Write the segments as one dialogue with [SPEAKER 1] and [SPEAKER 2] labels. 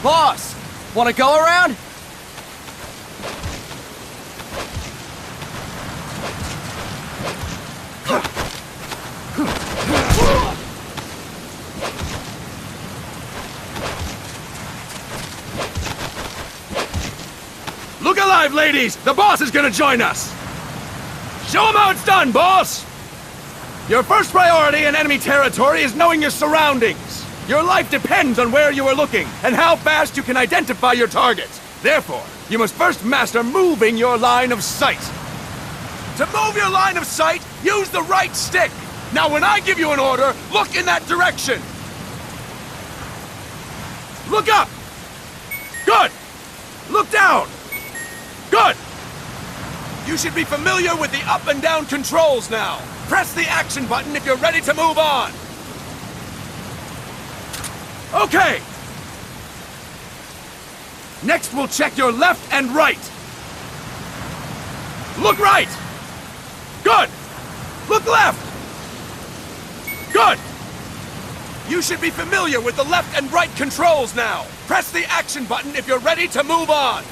[SPEAKER 1] Boss, wanna go around?
[SPEAKER 2] Look alive, ladies! The boss is gonna join us! Show him how it's done, boss! Your first priority in enemy territory is knowing your surroundings. Your life depends on where you are looking and how fast you can identify your targets. Therefore, you must first master moving your line of sight. To move your line of sight, use the right stick. Now when I give you an order, look in that direction. Look up! Good! Look down! Good! You should be familiar with the up and down controls now. Press the action button if you're ready to move on. Okay! Next we'll check your left and right. Look right! Good! Look left! Good! You should be familiar with the left and right controls now. Press the action button if you're ready to move on.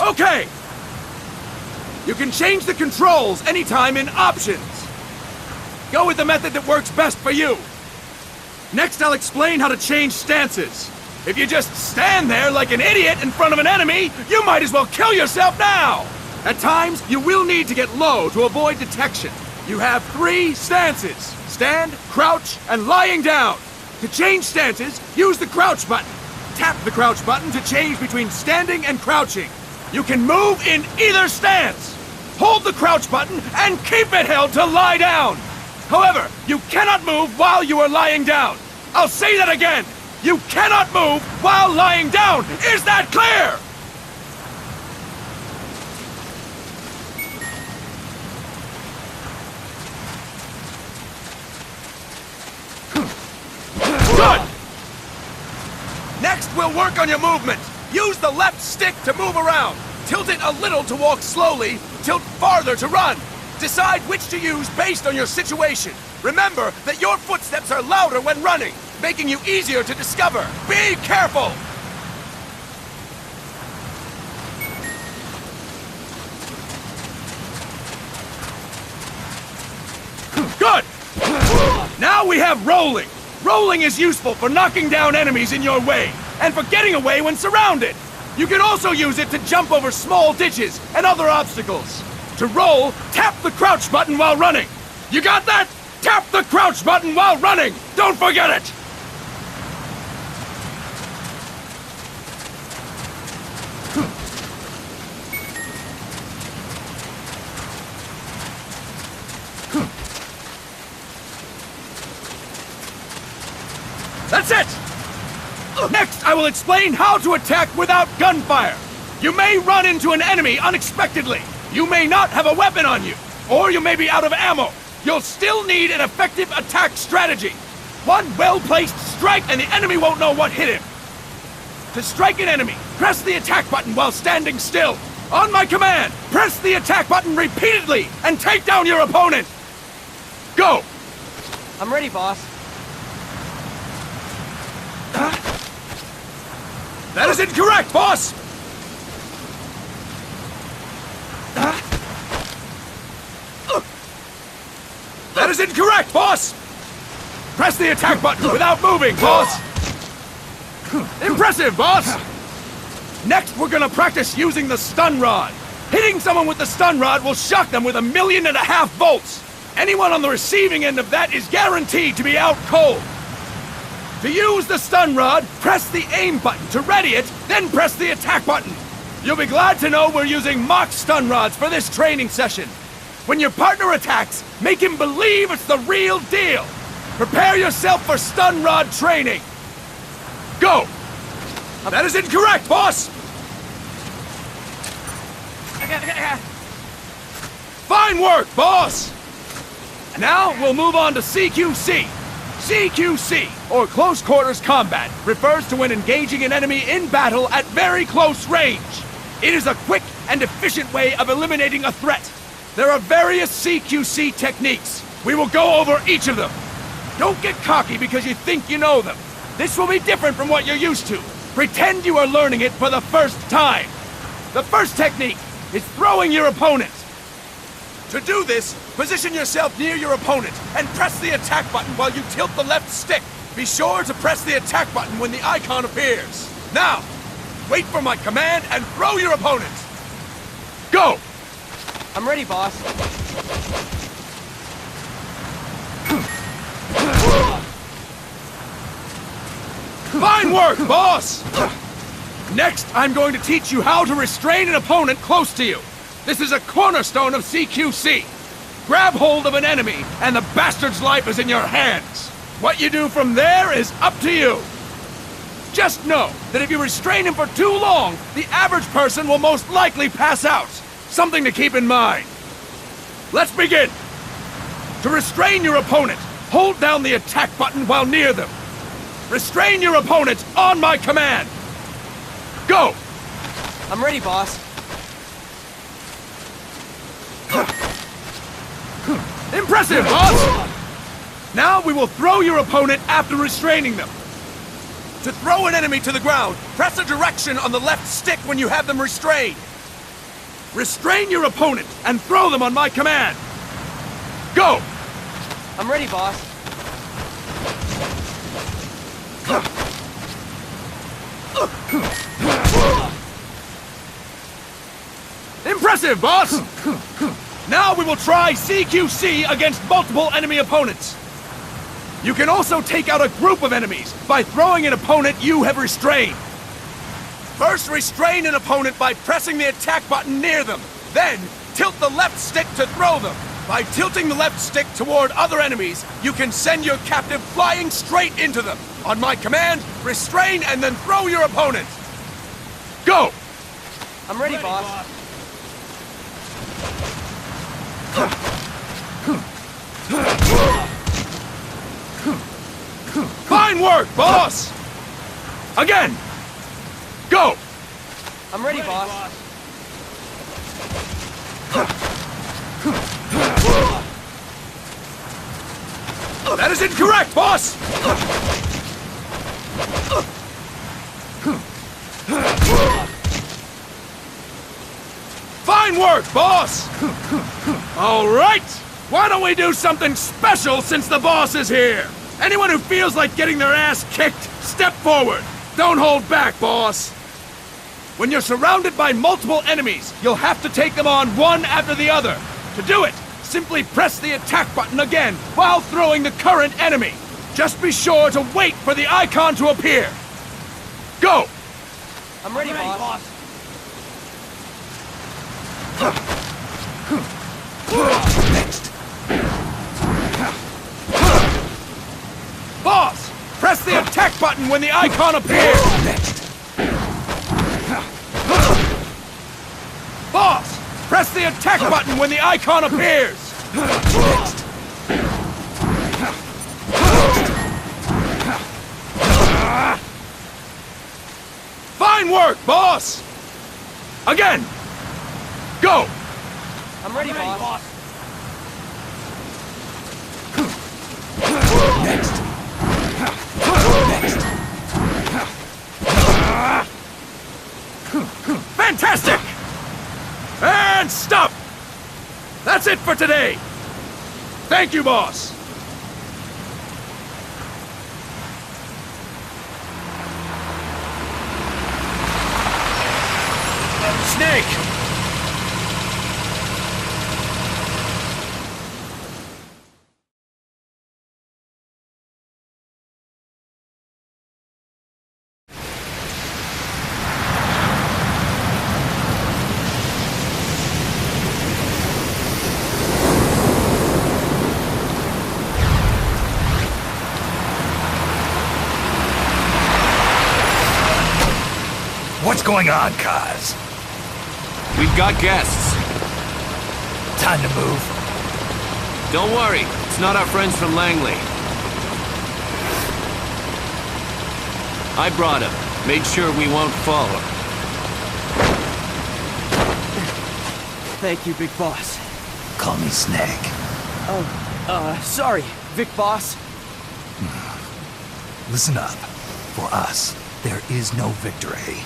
[SPEAKER 2] Okay! You can change the controls anytime in Options. Go with the method that works best for you. Next, I'll explain how to change stances. If you just stand there like an idiot in front of an enemy, you might as well kill yourself now! At times, you will need to get low to avoid detection. You have 3 stances: stand, crouch, and lying down. To change stances, use the crouch button. Tap the crouch button to change between standing and crouching. You can move in either stance. Hold the crouch button and keep it held to lie down. However, you cannot move while you are lying down. I'll say that again. You cannot move while lying down. Is that clear? Good! Next, we'll work on your movement. Use the left stick to move around. Tilt it a little to walk slowly, tilt farther to run. Decide which to use based on your situation. Remember that your footsteps are louder when running, making you easier to discover. Be careful! Good! Now we have rolling. Rolling is useful for knocking down enemies in your way, and for getting away when surrounded. You can also use it to jump over small ditches and other obstacles. To roll, tap the crouch button while running. You got that? Tap the crouch button while running! Don't forget it! That's it! Next, I will explain how to attack without gunfire. You may run into an enemy unexpectedly. You may not have a weapon on you, or you may be out of ammo. You'll still need an effective attack strategy. One well-placed strike and the enemy won't know what hit him. To strike an enemy, press the attack button while standing still. On my command, press the attack button repeatedly and take down your opponent. Go!
[SPEAKER 1] I'm ready, boss.
[SPEAKER 2] That is incorrect, boss! That is incorrect, boss! Press the attack button without moving, boss! Impressive, boss! Next, we're gonna practice using the stun rod. Hitting someone with the stun rod will shock them with 1.5 million volts. Anyone on the receiving end of that is guaranteed to be out cold. To use the stun rod, press the aim button to ready it, then press the attack button. You'll be glad to know we're using mock stun rods for this training session. When your partner attacks, make him believe it's the real deal. Prepare yourself for stun rod training. Go! That is incorrect, boss! Fine work, boss! Now we'll move on to CQC. CQC, or Close Quarters Combat, refers to when engaging an enemy in battle at very close range. It is a quick and efficient way of eliminating a threat. There are various CQC techniques. We will go over each of them. Don't get cocky because you think you know them. This will be different from what you're used to. Pretend you are learning it for the first time. The first technique is throwing your opponent. To do this, position yourself near your opponent and press the attack button while you tilt the left stick. Be sure to press the attack button when the icon appears. Now, wait for my command and throw your opponent. Go!
[SPEAKER 1] I'm ready, boss.
[SPEAKER 2] Fine work, boss! Next, I'm going to teach you how to restrain an opponent close to you. This is a cornerstone of CQC. Grab hold of an enemy, and the bastard's life is in your hands. What you do from there is up to you. Just know that if you restrain him for too long, the average person will most likely pass out. Something to keep in mind. Let's begin. To restrain your opponent, hold down the attack button while near them. Restrain your opponent on my command. Go!
[SPEAKER 1] I'm ready, boss.
[SPEAKER 2] Impressive, boss! Now we will throw your opponent after restraining them. To throw an enemy to the ground, press a direction on the left stick when you have them restrained. Restrain your opponent and throw them on my command. Go!
[SPEAKER 1] I'm ready, boss.
[SPEAKER 2] Impressive, boss! Now we will try CQC against multiple enemy opponents. You can also take out a group of enemies by throwing an opponent you have restrained. First, restrain an opponent by pressing the attack button near them. Then, tilt the left stick to throw them. By tilting the left stick toward other enemies, you can send your captive flying straight into them. On my command, restrain and then throw your opponent. Go!
[SPEAKER 1] I'm ready, boss.
[SPEAKER 2] Fine work, boss! Again! Go!
[SPEAKER 1] I'm ready, boss.
[SPEAKER 2] That is incorrect, boss! Fine work, boss! All right! Why don't we do something special since the boss is here? Anyone who feels like getting their ass kicked, step forward. Don't hold back, boss. When you're surrounded by multiple enemies, you'll have to take them on one after the other. To do it, simply press the attack button again while throwing the current enemy. Just be sure to wait for the icon to appear. Go!
[SPEAKER 1] I'm ready, boss.
[SPEAKER 2] Next. Boss! Press the attack button when the icon appears! Next. Boss! Press the attack button when the icon appears! Next. Fine work, boss! Again! Go!
[SPEAKER 1] I'm ready, boss.
[SPEAKER 2] Next. Next. Fantastic! And stop! That's it for today! Thank you, boss! Snake!
[SPEAKER 3] What's going on, Kaz?
[SPEAKER 4] We've got guests.
[SPEAKER 3] Time to move.
[SPEAKER 4] Don't worry, it's not our friends from Langley. I brought him. Made sure we won't follow.
[SPEAKER 1] Thank you, Big Boss.
[SPEAKER 3] Call me Snake.
[SPEAKER 1] Sorry, Vic Boss.
[SPEAKER 3] Listen up. For us, there is no victory.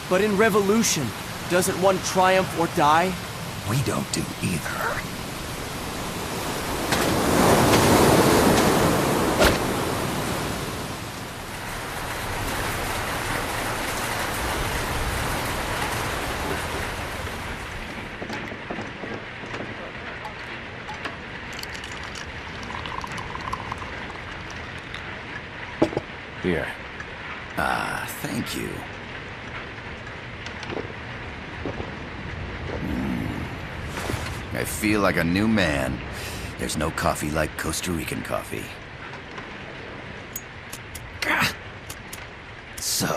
[SPEAKER 1] But in revolution, doesn't one triumph or die?
[SPEAKER 3] We don't do either.
[SPEAKER 4] Here.
[SPEAKER 5] Thank you. I feel like a new man. There's no coffee like Costa Rican coffee.
[SPEAKER 3] So,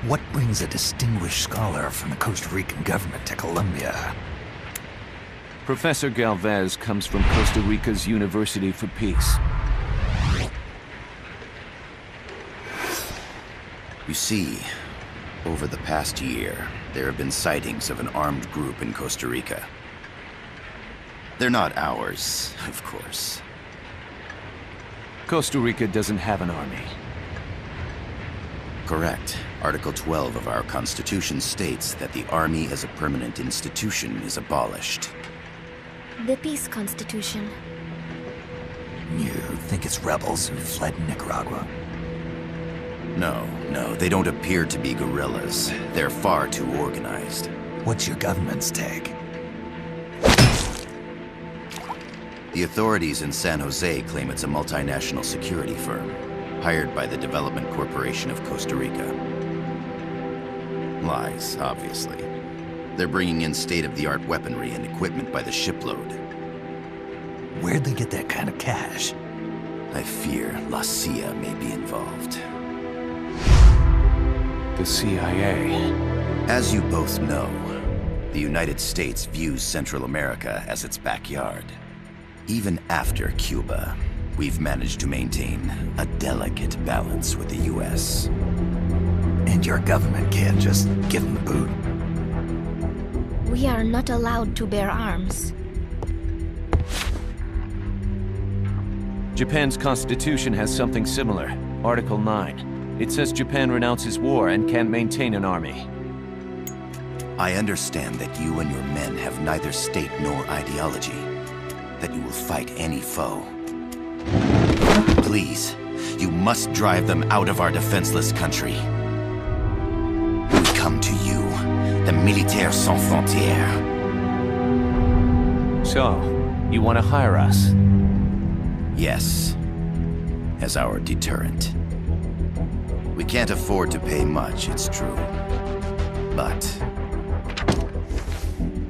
[SPEAKER 3] what brings a distinguished scholar from the Costa Rican government to Colombia?
[SPEAKER 4] Professor Galvez comes from Costa Rica's University for Peace.
[SPEAKER 5] You see, over the past year, there have been sightings of an armed group in Costa Rica. They're not ours, of course.
[SPEAKER 4] Costa Rica doesn't have an army.
[SPEAKER 5] Correct. Article 12 of our Constitution states that the Army as a permanent institution is abolished.
[SPEAKER 6] The Peace Constitution.
[SPEAKER 3] You think it's rebels who fled Nicaragua?
[SPEAKER 5] No, they don't appear to be guerrillas. They're far too organized.
[SPEAKER 3] What's your government's take?
[SPEAKER 5] The authorities in San Jose claim it's a multinational security firm, hired by the Development Corporation of Costa Rica. Lies, obviously. They're bringing in state-of-the-art weaponry and equipment by the shipload.
[SPEAKER 3] Where'd they get that kind of cash?
[SPEAKER 5] I fear La CIA may be involved.
[SPEAKER 4] The CIA.
[SPEAKER 5] As you both know, the United States views Central America as its backyard. Even after Cuba, we've managed to maintain a delicate balance with the US.
[SPEAKER 3] And your government can't just give them the boot?
[SPEAKER 6] We are not allowed to bear arms.
[SPEAKER 4] Japan's constitution has something similar. Article 9. It says Japan renounces war and can't maintain an army.
[SPEAKER 5] I understand that you and your men have neither state nor ideology. That you will fight any foe. Please, you must drive them out of our defenseless country. We come to you, the Militaires Sans Frontières.
[SPEAKER 4] So, you want to hire us?
[SPEAKER 5] Yes, as our deterrent. We can't afford to pay much, it's true. But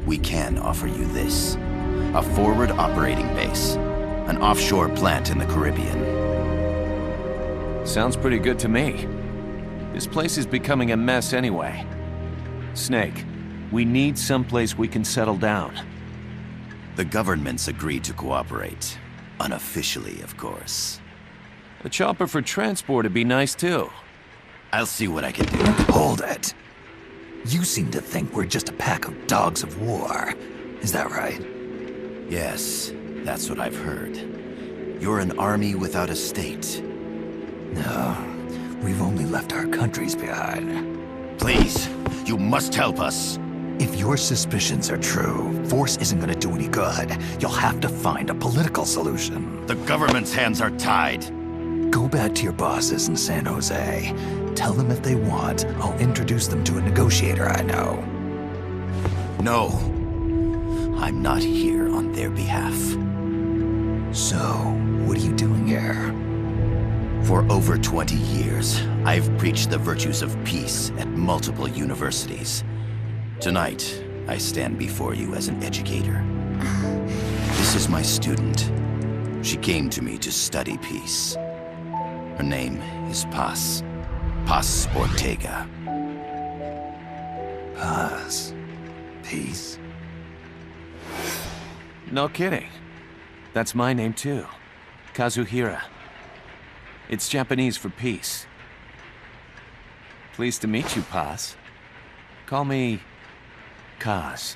[SPEAKER 5] we can offer you this. A forward operating base. An offshore plant in the Caribbean.
[SPEAKER 4] Sounds pretty good to me. This place is becoming a mess anyway. Snake, we need someplace we can settle down.
[SPEAKER 5] The government's agreed to cooperate. Unofficially, of course.
[SPEAKER 4] A chopper for transport would be nice too.
[SPEAKER 5] I'll see what I can do.
[SPEAKER 3] Hold it. You seem to think we're just a pack of dogs of war. Is that right?
[SPEAKER 5] Yes, that's what I've heard. You're an army without a state.
[SPEAKER 3] No, we've only left our countries behind.
[SPEAKER 5] Please, you must help us.
[SPEAKER 3] If your suspicions are true, force isn't gonna do any good. You'll have to find a political solution.
[SPEAKER 5] The government's hands are tied.
[SPEAKER 3] Go back to your bosses in San Jose. Tell them if they want, I'll introduce them to a negotiator I know.
[SPEAKER 5] No. I'm not here on their behalf.
[SPEAKER 3] So, what are you doing here?
[SPEAKER 5] For over 20 years, I've preached the virtues of peace at multiple universities. Tonight, I stand before you as an educator. This is my student. She came to me to study peace. Her name is Paz. Paz Ortega.
[SPEAKER 3] Paz. Peace.
[SPEAKER 4] No kidding. That's my name too. Kazuhira. It's Japanese for peace. Pleased to meet you, Paz. Call me... Kaz.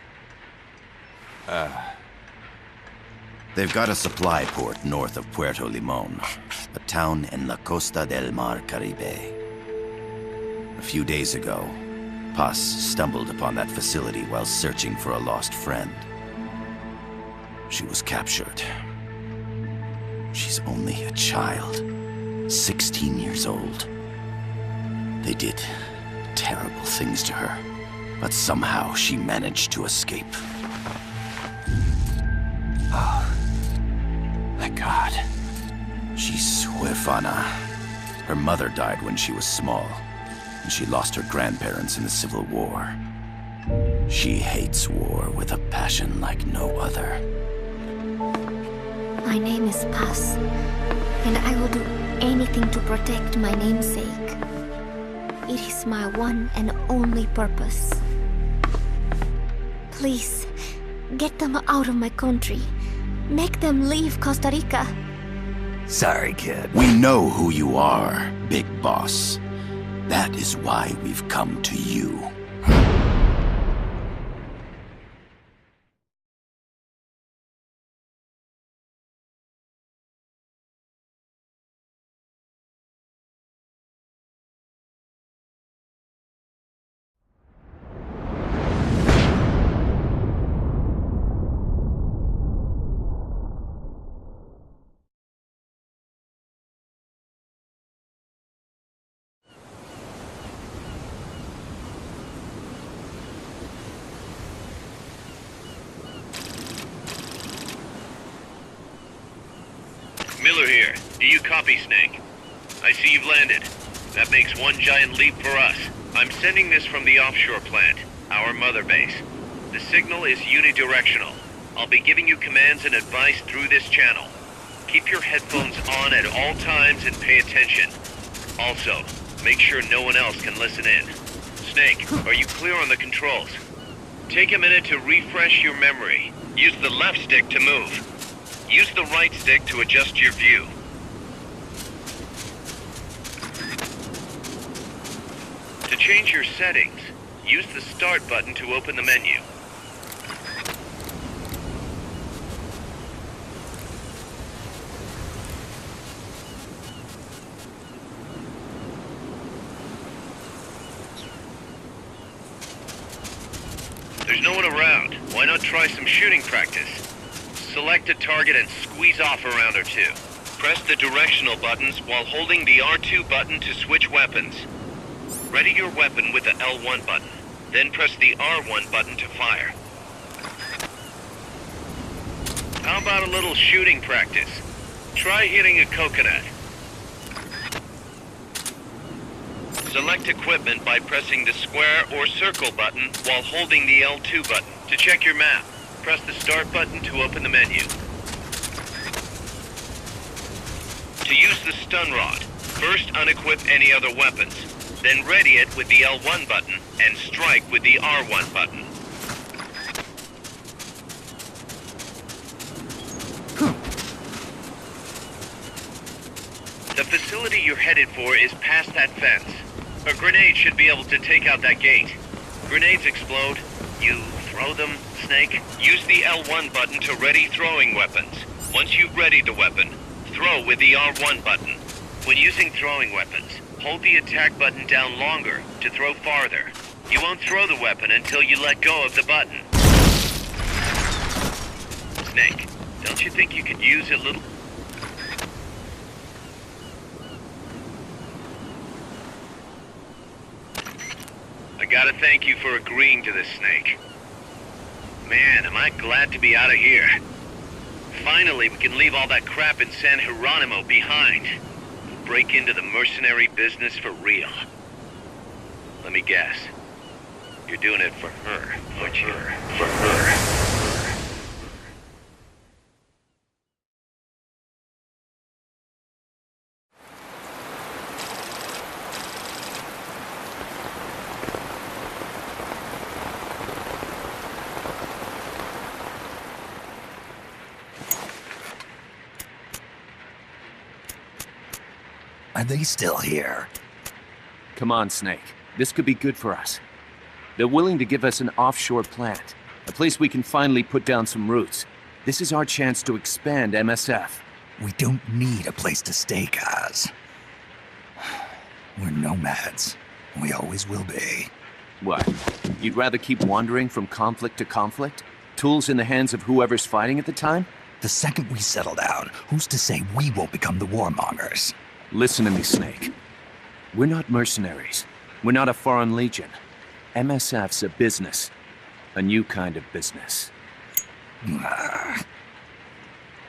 [SPEAKER 5] They've got a supply port north of Puerto Limon, a town in la Costa del Mar Caribe. A few days ago, Paz stumbled upon that facility while searching for a lost friend. She was captured. She's only a child, 16 years old. They did terrible things to her, but somehow she managed to escape.
[SPEAKER 4] Oh, thank God.
[SPEAKER 5] She's huérfana. Her mother died when she was small, and she lost her grandparents in the Civil War. She hates war with a passion like no other.
[SPEAKER 6] My name is Paz, and I will do anything to protect my namesake. It is my one and only purpose. Please, get them out of my country. Make them leave Costa Rica.
[SPEAKER 3] Sorry, kid.
[SPEAKER 5] We know who you are, Big Boss. That is why we've come to you.
[SPEAKER 7] Miller here. Do you copy, Snake? I see you've landed. That makes one giant leap for us. I'm sending this from the offshore plant, our mother base. The signal is unidirectional. I'll be giving you commands and advice through this channel. Keep your headphones on at all times and pay attention. Also, make sure no one else can listen in. Snake, are you clear on the controls? Take a minute to refresh your memory. Use the left stick to move. Use the right stick to adjust your view. To change your settings, use the Start button to open the menu. There's no one around. Why not try some shooting practice? Select a target and squeeze off a round or two. Press the directional buttons while holding the R2 button to switch weapons. Ready your weapon with the L1 button, then press the R1 button to fire. How about a little shooting practice? Try hitting a coconut. Select equipment by pressing the square or circle button while holding the L2 button. To check your map, press the Start button to open the menu. To use the stun rod, first unequip any other weapons, then ready it with the L1 button and strike with the R1 button. The facility you're headed for is past that fence. A grenade should be able to take out that gate. Grenades explode. You throw them, Snake. Use the L1 button to ready throwing weapons. Once you've readied the weapon, throw with the R1 button. When using throwing weapons, hold the attack button down longer to throw farther. You won't throw the weapon until you let go of the button. Snake, don't you think you could use a little... I gotta thank you for agreeing to this, Snake. Man, am I glad to be out of here. Finally, we can leave all that crap in San Geronimo behind. Break into the mercenary business for real. Let me guess. You're doing it for her, aren't you? For her.
[SPEAKER 3] Are they still here?
[SPEAKER 4] Come on, Snake. This could be good for us. They're willing to give us an offshore plant. A place we can finally put down some roots. This is our chance to expand MSF.
[SPEAKER 3] We don't need a place to stay, Kaz. We're nomads. We always will be.
[SPEAKER 4] What? You'd rather keep wandering from conflict to conflict? Tools in the hands of whoever's fighting at the time?
[SPEAKER 3] The second we settle down, who's to say we won't become the warmongers?
[SPEAKER 4] Listen to me, Snake. We're not mercenaries. We're not a foreign legion. MSF's a business. A new kind of business.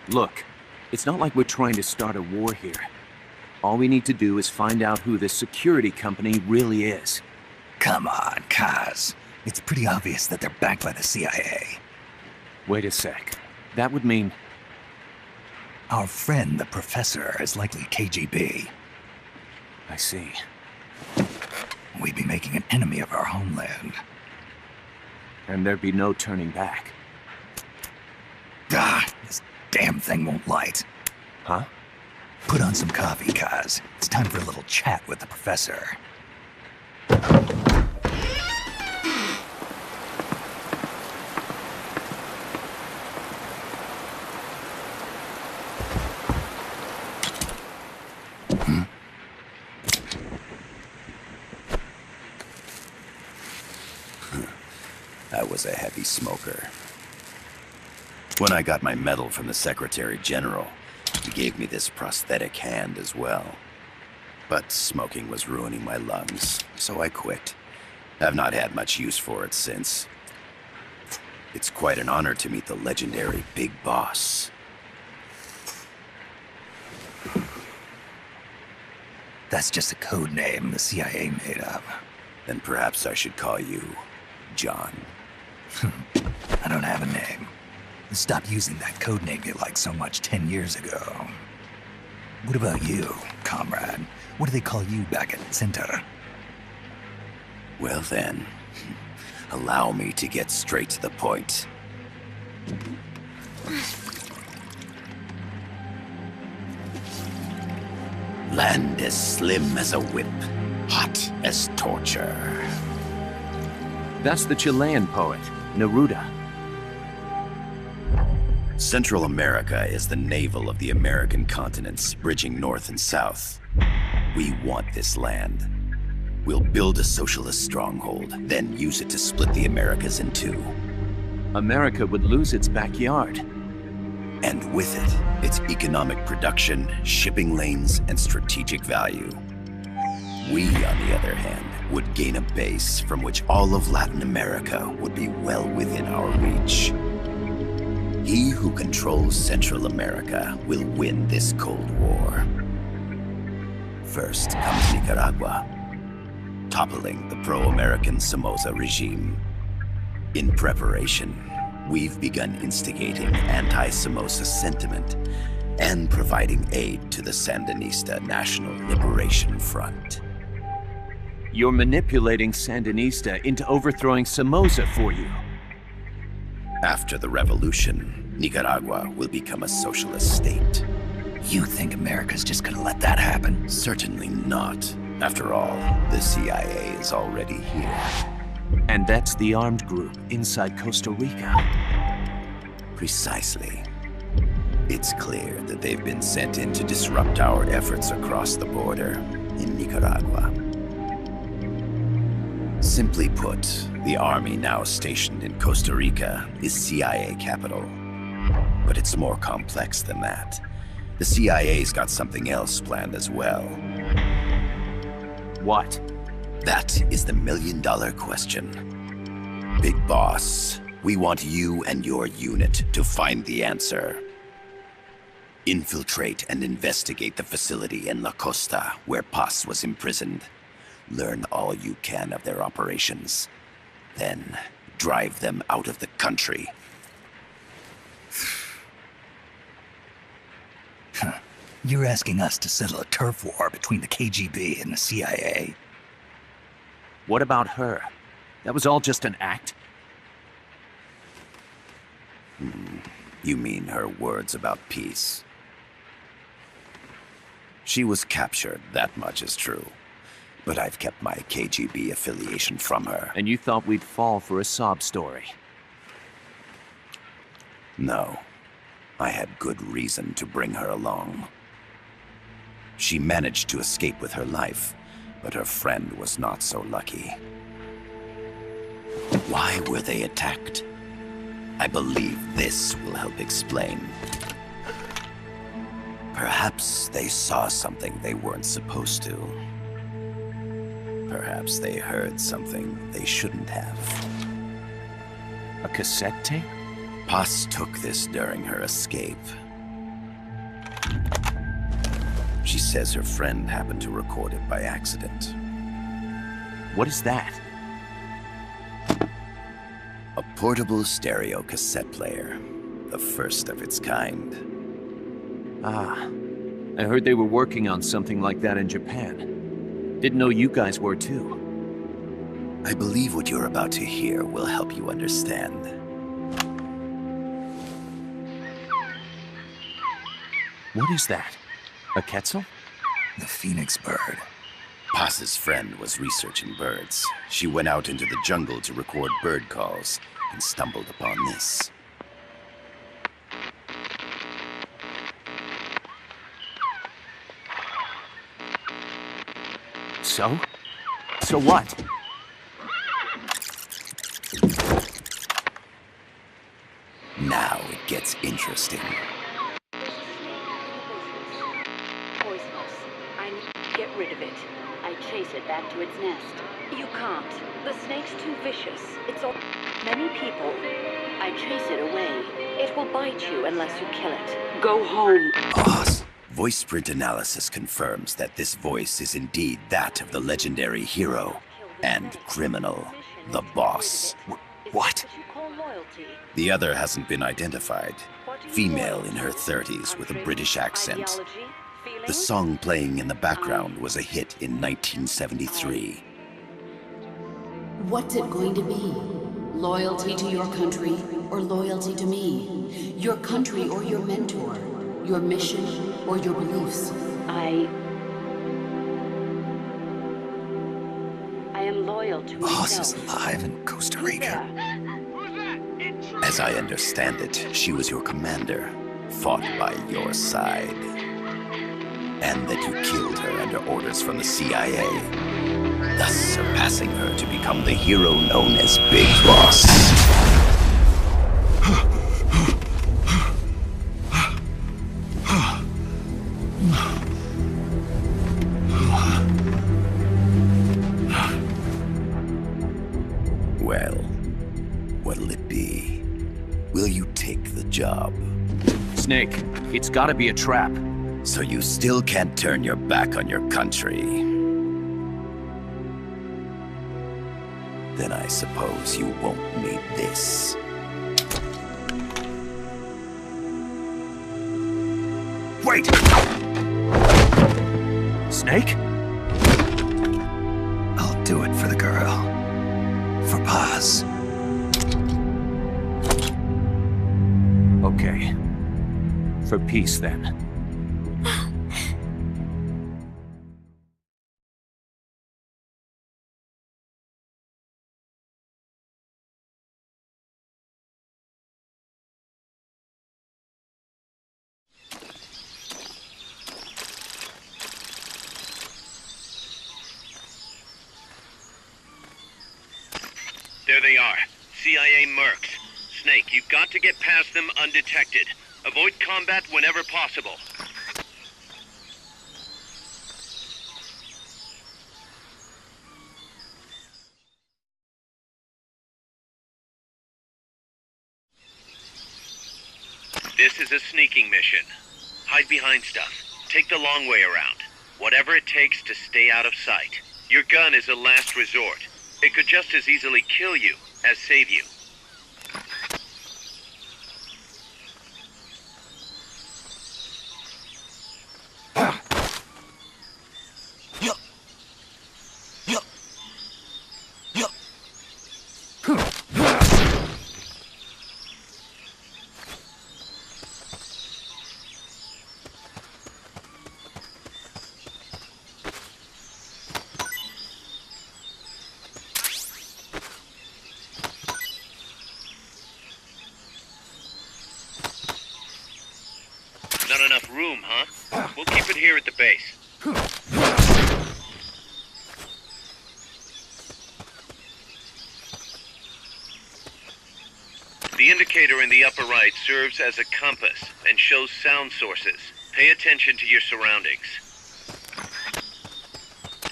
[SPEAKER 4] Look, it's not like we're trying to start a war here. All we need to do is find out who this security company really is.
[SPEAKER 3] Come on, Kaz. It's pretty obvious that they're backed by the CIA.
[SPEAKER 4] Wait a sec. That would mean...
[SPEAKER 3] Our friend, the professor, is likely KGB.
[SPEAKER 4] I see.
[SPEAKER 3] We'd be making an enemy of our homeland.
[SPEAKER 4] And there'd be no turning back.
[SPEAKER 3] This damn thing won't light.
[SPEAKER 4] Huh?
[SPEAKER 3] Put on some coffee, Kaz. It's time for a little chat with the professor.
[SPEAKER 5] I was a heavy smoker. When I got my medal from the Secretary General, he gave me this prosthetic hand as well. But smoking was ruining my lungs, so I quit. I've not had much use for it since. It's quite an honor to meet the legendary Big Boss.
[SPEAKER 3] That's just a code name the CIA made up.
[SPEAKER 5] Then perhaps I should call you John.
[SPEAKER 3] I don't have a name. Stop using that code name you liked so much 10 years ago. What about you, comrade? What do they call you back at Center?
[SPEAKER 5] Well then, allow me to get straight to the point. Land as slim as a whip, hot as torture.
[SPEAKER 4] That's the Chilean poet, Neruda.
[SPEAKER 5] Central America is the navel of the American continents, bridging north and south. We want this land. We'll build a socialist stronghold, then use it to split the Americas in two.
[SPEAKER 4] America would lose its backyard.
[SPEAKER 5] And with it, its economic production, shipping lanes, and strategic value. We, on the other hand, would gain a base from which all of Latin America would be well within our reach. He who controls Central America will win this Cold War. First comes Nicaragua, toppling the pro-American Somoza regime. In preparation, we've begun instigating anti-Somoza sentiment and providing aid to the Sandinista National Liberation Front.
[SPEAKER 4] You're manipulating Sandinista into overthrowing Somoza for you.
[SPEAKER 5] After the revolution, Nicaragua will become a socialist state.
[SPEAKER 3] You think America's just gonna let that happen?
[SPEAKER 5] Certainly not. After all, the CIA is already here.
[SPEAKER 4] And that's the armed group inside Costa Rica.
[SPEAKER 5] Precisely. It's clear that they've been sent in to disrupt our efforts across the border in Nicaragua. Simply put, the army now stationed in Costa Rica is CIA capital. But it's more complex than that. The CIA's got something else planned as well.
[SPEAKER 4] What?
[SPEAKER 5] That is the million-dollar question. Big Boss, we want you and your unit to find the answer. Infiltrate and investigate the facility in La Costa where Paz was imprisoned. Learn all you can of their operations. Then, drive them out of the country.
[SPEAKER 3] You're asking us to settle a turf war between the KGB and the CIA?
[SPEAKER 4] What about her? That was all just an act?
[SPEAKER 5] You mean her words about peace? She was captured, that much is true. But I've kept my KGB affiliation from her.
[SPEAKER 4] And you thought we'd fall for a sob story?
[SPEAKER 5] No. I had good reason to bring her along. She managed to escape with her life, but her friend was not so lucky. Why were they attacked? I believe this will help explain. Perhaps they saw something they weren't supposed to. Perhaps they heard something they shouldn't have.
[SPEAKER 4] A cassette tape?
[SPEAKER 5] Paz took this during her escape. She says her friend happened to record it by accident.
[SPEAKER 4] What is that?
[SPEAKER 5] A portable stereo cassette player. The first of its kind.
[SPEAKER 4] Ah, I heard they were working on something like that in Japan. Didn't know you guys were too.
[SPEAKER 5] I believe what you're about to hear will help you understand.
[SPEAKER 4] What is that? A Quetzal?
[SPEAKER 3] The phoenix bird.
[SPEAKER 5] Paz's friend was researching birds. She went out into the jungle to record bird calls and stumbled upon this.
[SPEAKER 4] So? So what?
[SPEAKER 5] Now it gets interesting.
[SPEAKER 8] Poisonous. I need to get rid of it. I chase it back to its nest. You can't. The snake's too vicious. It's all many people. I chase it away. It will bite you unless you kill it. Go home.
[SPEAKER 5] Paz. Voice print analysis confirms that this voice is indeed that of the legendary hero and criminal, the boss.
[SPEAKER 4] What?
[SPEAKER 5] The other hasn't been identified. Female in her 30s with a British accent. The song playing in the background was a hit in 1973.
[SPEAKER 9] What's it going to be? Loyalty to your country or loyalty to me? Your country or your mentor? Your mission or your beliefs?
[SPEAKER 8] I am loyal to
[SPEAKER 3] Boss
[SPEAKER 8] myself.
[SPEAKER 3] is alive in Costa Rica.
[SPEAKER 5] As I understand it, she was your commander, fought by your side. And that you killed her under orders from the CIA, thus surpassing her to become the hero known as Big Boss. Well, what'll it be? Will you take the job?
[SPEAKER 4] Snake, it's gotta be a trap.
[SPEAKER 5] So you still can't turn your back on your country? Then I suppose you won't need this.
[SPEAKER 3] Wait!
[SPEAKER 4] Snake?
[SPEAKER 3] I'll do it for the girl. For Paz.
[SPEAKER 4] Okay. For peace, then.
[SPEAKER 7] There they are. CIA mercs. Snake, you've got to get past them undetected. Avoid combat whenever possible. This is a sneaking mission. Hide behind stuff. Take the long way around. Whatever it takes to stay out of sight. Your gun is a last resort. It could just as easily kill you as save you. We'll keep it here at the base. The indicator in the upper right serves as a compass and shows sound sources. Pay attention to your surroundings.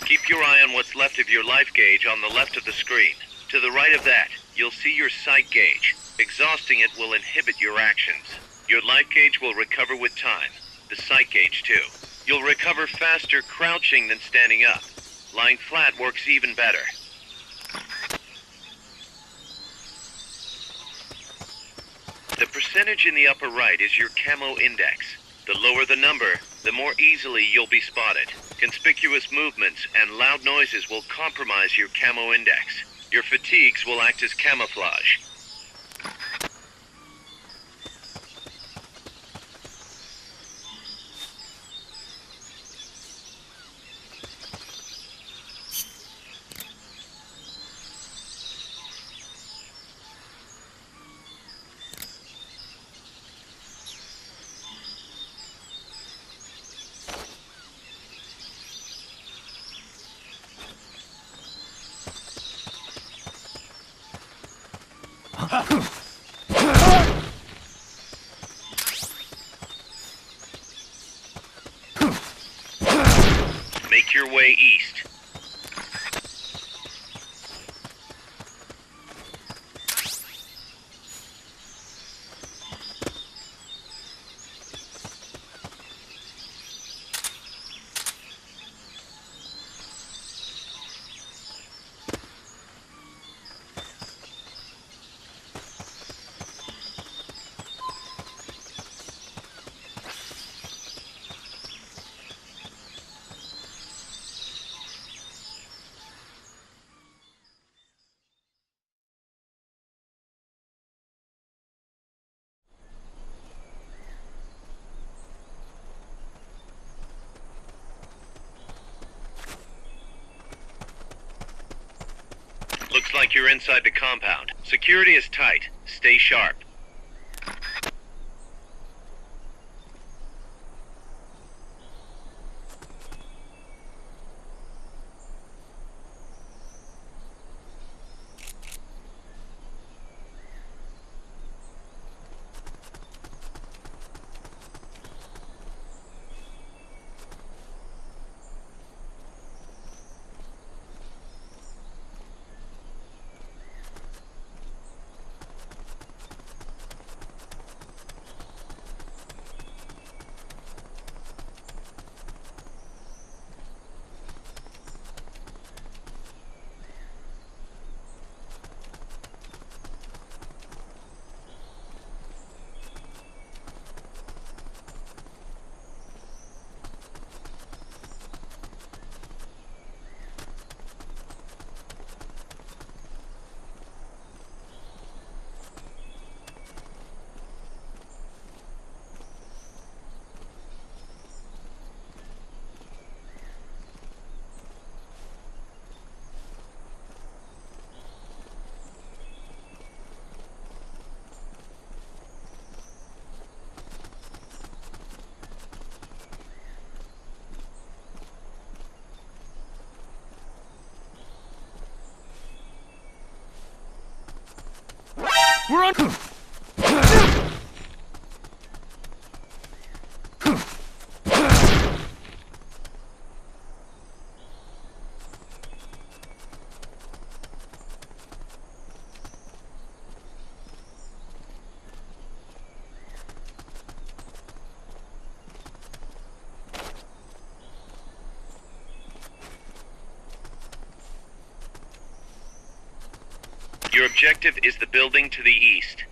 [SPEAKER 7] Keep your eye on what's left of your life gauge on the left of the screen. To the right of that, you'll see your sight gauge. Exhausting it will inhibit your actions. Your life gauge will recover with time. The sight gauge, too. You'll recover faster crouching than standing up. Lying flat works even better. The percentage in the upper right is your camo index. The lower the number, the more easily you'll be spotted. Conspicuous movements and loud noises will compromise your camo index. Your fatigues will act as camouflage. Make your way east. Looks like you're inside the compound. Security is tight. Stay sharp.
[SPEAKER 2] We're on...
[SPEAKER 7] Your objective is the building to the east.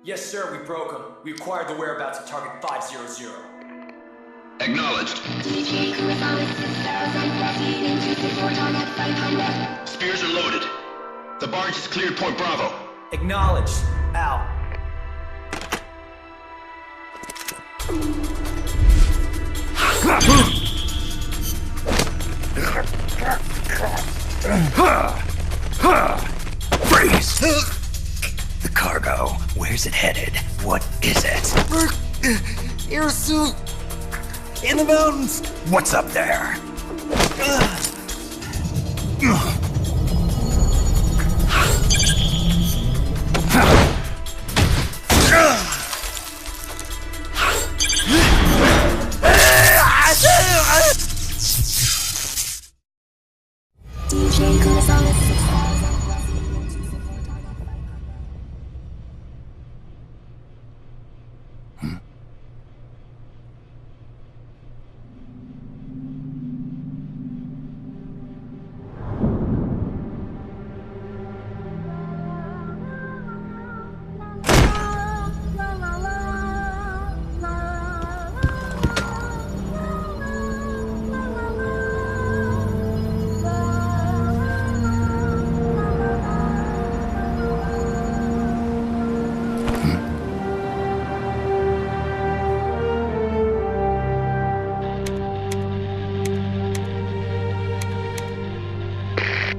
[SPEAKER 1] Yes, sir, we broke them. We acquired the whereabouts of Target 500.
[SPEAKER 10] Acknowledged. Spears are loaded. The barge has cleared Point Bravo.
[SPEAKER 1] Acknowledged. Out.
[SPEAKER 3] Freeze! The cargo, where's it headed? What is it?
[SPEAKER 1] Air suit. In the mountains.
[SPEAKER 3] What's up there?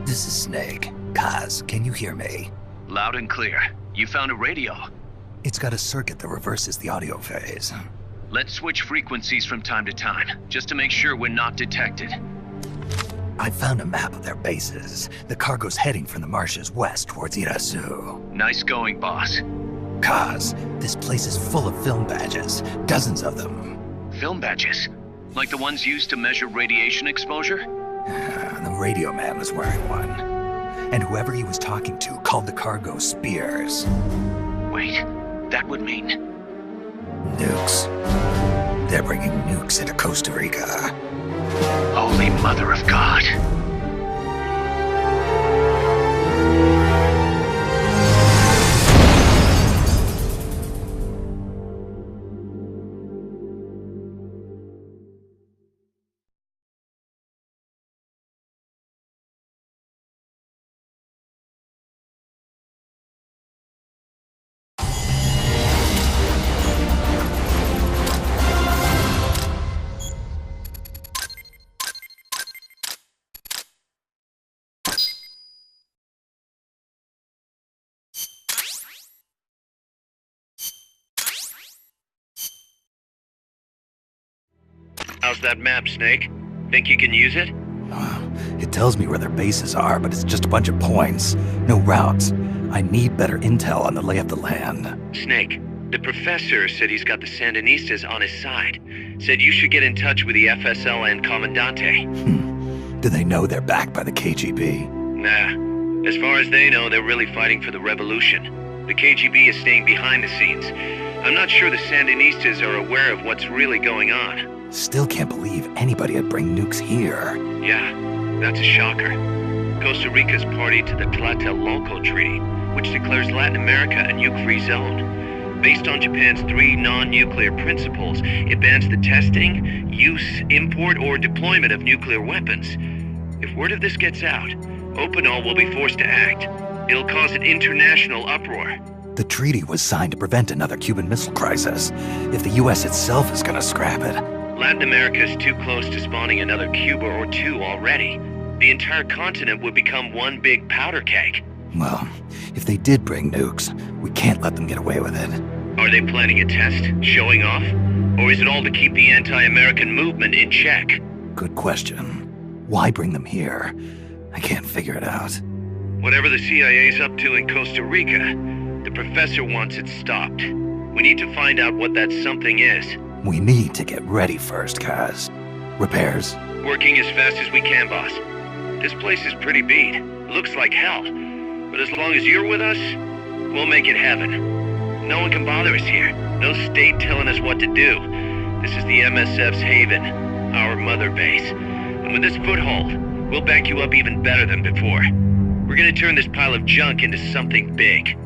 [SPEAKER 3] This is Snake. Kaz, can you hear me?
[SPEAKER 4] Loud and clear. You found a radio.
[SPEAKER 3] It's got a circuit that reverses the audio phase.
[SPEAKER 4] Let's switch frequencies from time to time, just to make sure we're not detected.
[SPEAKER 3] I found a map of their bases. The cargo's heading from the marshes west towards Irasu.
[SPEAKER 4] Nice going, boss.
[SPEAKER 3] Kaz, this place is full of film badges. Dozens of them.
[SPEAKER 4] Film badges? Like the ones used to measure radiation exposure?
[SPEAKER 3] The radio man was wearing one. And whoever he was talking to called the cargo Spears.
[SPEAKER 4] Wait, that would mean...
[SPEAKER 3] Nukes. They're bringing nukes into Costa Rica.
[SPEAKER 4] Holy Mother of God.
[SPEAKER 7] How's that map, Snake? Think you can use it?
[SPEAKER 3] It tells me where their bases are, but it's just a bunch of points. No routes. I need better intel on the lay of the land.
[SPEAKER 7] Snake, the professor said he's got the Sandinistas on his side. Said you should get in touch with the FSL and Commandante.
[SPEAKER 3] Do they know they're backed by the KGB?
[SPEAKER 7] Nah. As far as they know, they're really fighting for the revolution. The KGB is staying behind the scenes. I'm not sure the Sandinistas are aware of what's really going on.
[SPEAKER 3] Still can't believe anybody would bring nukes here.
[SPEAKER 7] Yeah, that's a shocker. Costa Rica's party to the Tlatelolco Treaty, which declares Latin America a nuke-free zone. Based on Japan's 3 non-nuclear principles, it bans the testing, use, import, or deployment of nuclear weapons. If word of this gets out, Opinol will be forced to act. It'll cause an international uproar.
[SPEAKER 3] The treaty was signed to prevent another Cuban Missile Crisis. If the US itself is gonna scrap it...
[SPEAKER 7] Latin America's too close to spawning another Cuba or two already. The entire continent would become one big powder keg.
[SPEAKER 3] Well, if they did bring nukes, we can't let them get away with it.
[SPEAKER 7] Are they planning a test? Showing off? Or is it all to keep the anti-American movement in check?
[SPEAKER 3] Good question. Why bring them here? I can't figure it out.
[SPEAKER 7] Whatever the CIA's up to in Costa Rica, the professor wants it stopped. We need to find out what that something is.
[SPEAKER 3] We need to get ready first, Kaz. Repairs?
[SPEAKER 7] Working as fast as we can, boss. This place is pretty beat. Looks like hell. But as long as you're with us, we'll make it heaven. No one can bother us here. No state telling us what to do. This is the MSF's haven, our mother base. And with this foothold, we'll back you up even better than before. We're gonna turn this pile of junk into something big.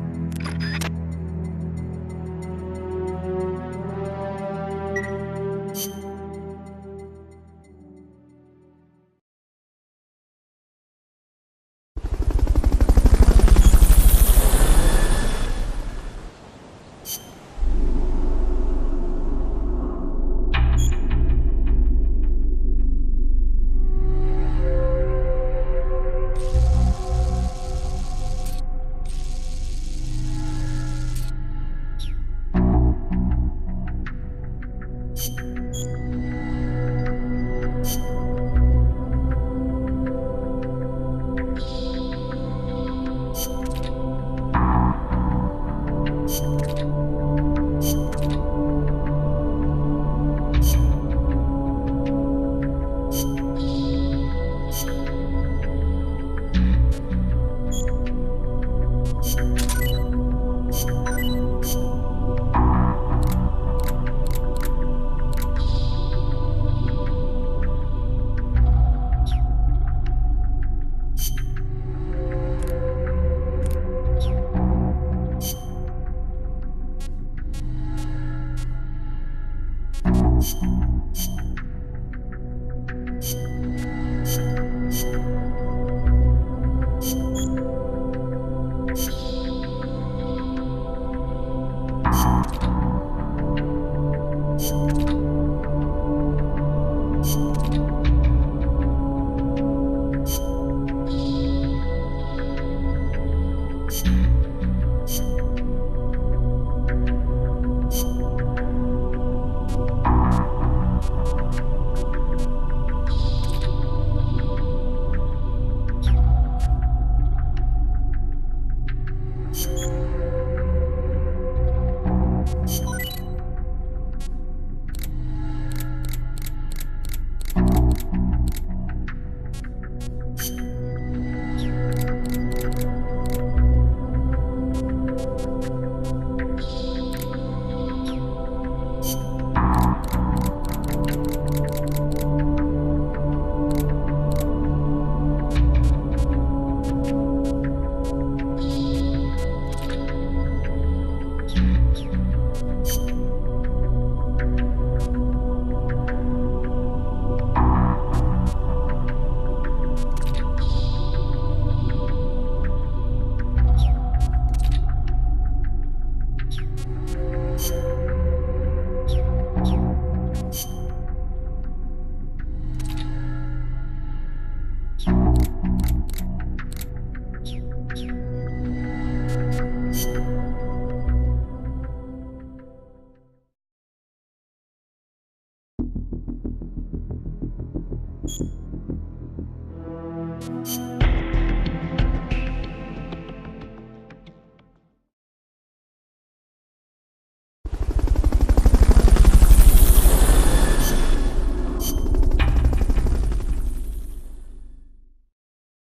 [SPEAKER 6] you